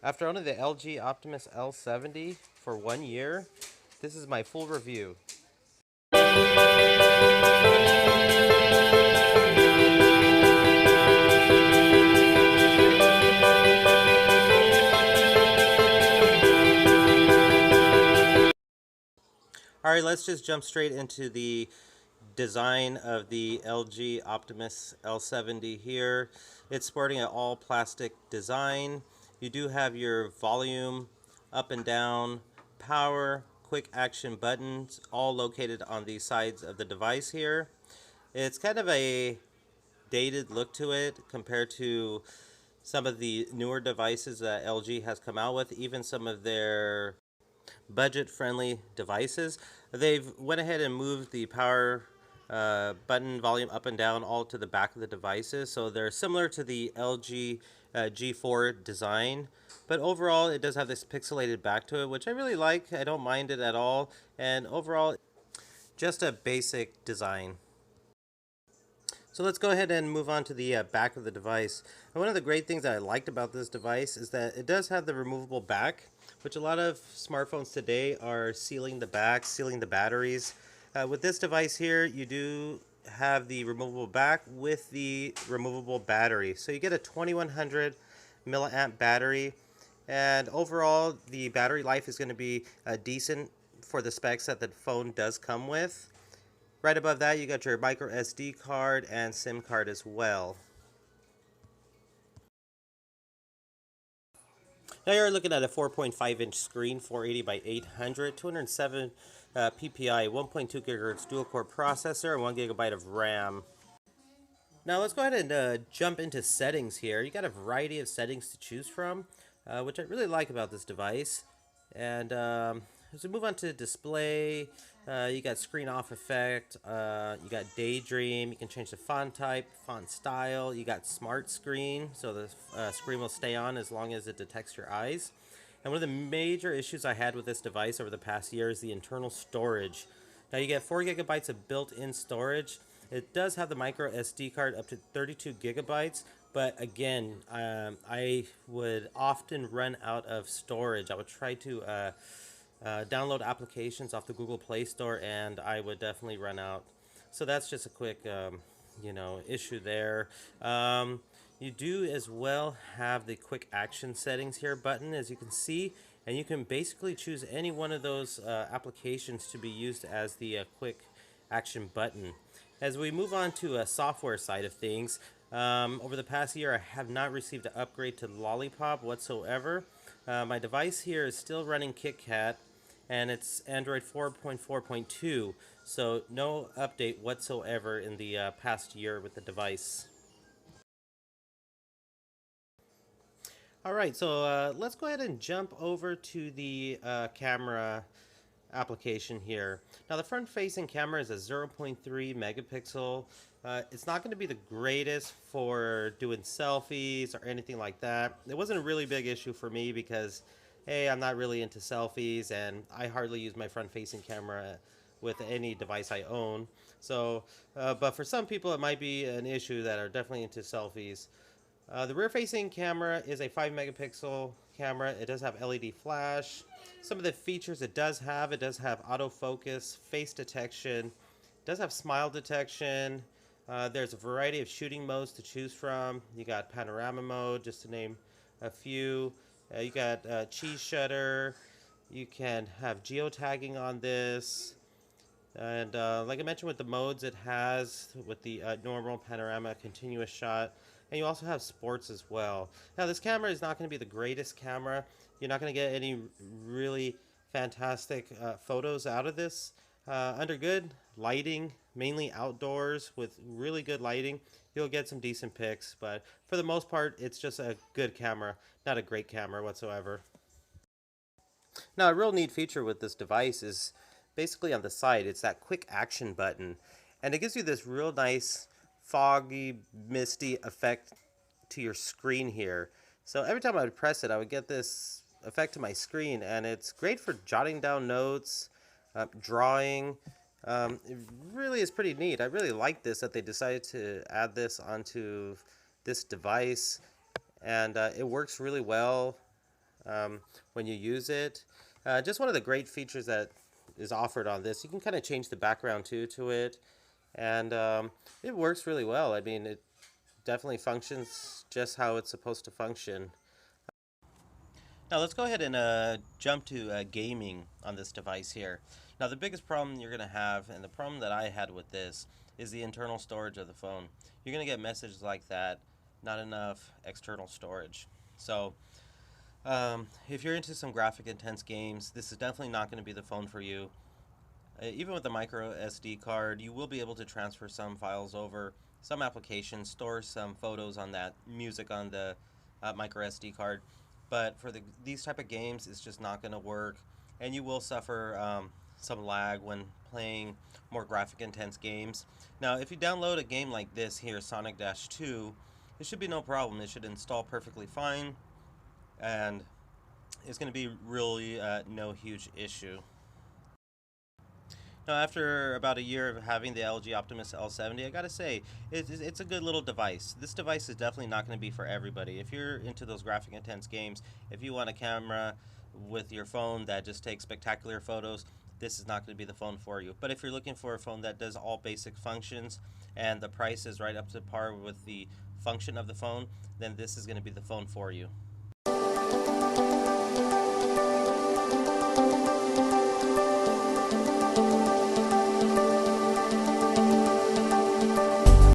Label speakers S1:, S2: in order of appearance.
S1: After owning the LG Optimus L70 for 1 year, this is my full review. Alright, let's just jump straight into the design of the LG Optimus L70 here. It's sporting an all plastic design. You do have your volume, up and down, power, quick action buttons, all located on the sides of the device here. It's kind of a dated look to it compared to some of the newer devices that LG has come out with, even some of their budget-friendly devices. They've went ahead and moved the power button volume up and down all to the back of the devices, so they're similar to the LG G4 design, but overall it does have this pixelated back to it, which I really like. I don't mind it at all, and overall just a basic design. So let's go ahead and move on to the back of the device. And one of the great things that I liked about this device is that it does have the removable back, which a lot of smartphones today are sealing the back, sealing the batteries. With this device here, you do have the removable back with the removable battery. So you get a 2100 milliamp battery, and overall the battery life is going to be decent for the specs that the phone does come with. Right above that, you got your micro SD card and SIM card as well. Now you're looking at a 4.5 inch screen, 480 by 800, 207 PPI, 1.2 gigahertz dual core processor, and 1 gigabyte of RAM. Now let's go ahead and jump into settings here. You got a variety of settings to choose from, which I really like about this device. And as we move on to display, you got screen off effect, you got daydream, you can change the font type, font style, you got smart screen, so the screen will stay on as long as it detects your eyes. And one of the major issues I had with this device over the past year is the internal storage. Now you get 4 gigabytes of built-in storage. It does have the micro SD card up to 32 gigabytes, but again, I would often run out of storage. I would try to download applications off the Google Play Store, and I would definitely run out. So that's just a quick, issue there. You do as well have the quick action settings here button, as you can see, and you can basically choose any one of those applications to be used as the quick action button. As we move on to a software side of things, over the past year I have not received an upgrade to Lollipop whatsoever. My device here is still running KitKat, and it's Android 4.4.2, so no update whatsoever in the past year with the device. Alright, so let's go ahead and jump over to the camera application here. Now the front-facing camera is a 0.3 megapixel. It's not going to be the greatest for doing selfies or anything like that. It wasn't a really big issue for me because, hey, I'm not really into selfies, and I hardly use my front-facing camera with any device I own. So, but for some people it might be an issue that are definitely into selfies. The rear-facing camera is a 5 megapixel camera. It does have LED flash. Some of the features it does have autofocus, face detection, it does have smile detection. There's a variety of shooting modes to choose from. You got panorama mode, just to name a few. You got cheese shutter. You can have geotagging on this. And like I mentioned with the modes it has, with the normal, panorama, continuous shot, and you also have sports as well. Now this camera is not going to be the greatest camera. You're not going to get any really fantastic photos out of this. Under good lighting, mainly outdoors with really good lighting, you'll get some decent pics, but for the most part it's just a good camera, not a great camera whatsoever. Now a real neat feature with this device is basically on the side, it's that quick action button, and it gives you this real nice foggy, misty effect to your screen here. So every time I would press it, I would get this effect to my screen, and it's great for jotting down notes, drawing. It really is pretty neat. I really like this, that they decided to add this onto this device, and it works really well. when you use it. Just one of the great features that is offered on this, you can kind of change the background too to it, and it works really well. I mean, it definitely functions just how it's supposed to function. Now let's go ahead and jump to gaming on this device here. Now the biggest problem you're going to have, and the problem that I had with this, is the internal storage of the phone. You're going to get messages like that, not enough external storage. So if you're into some graphic intense games, this is definitely not going to be the phone for you. Even with the micro SD card, you will be able to transfer some files over, some applications, store some photos on that, music on the micro SD card. But for these type of games, it's just not going to work, and you will suffer some lag when playing more graphic intense games. Now, if you download a game like this here, Sonic Dash 2, it should be no problem. It should install perfectly fine, and it's going to be really no huge issue. Now, after about a year of having the LG Optimus L70, I gotta say, it's a good little device. This device is definitely not going to be for everybody. If you're into those graphic intense games, if you want a camera with your phone that just takes spectacular photos, this is not going to be the phone for you. But if you're looking for a phone that does all basic functions and the price is right up to par with the function of the phone, then this is going to be the phone for you.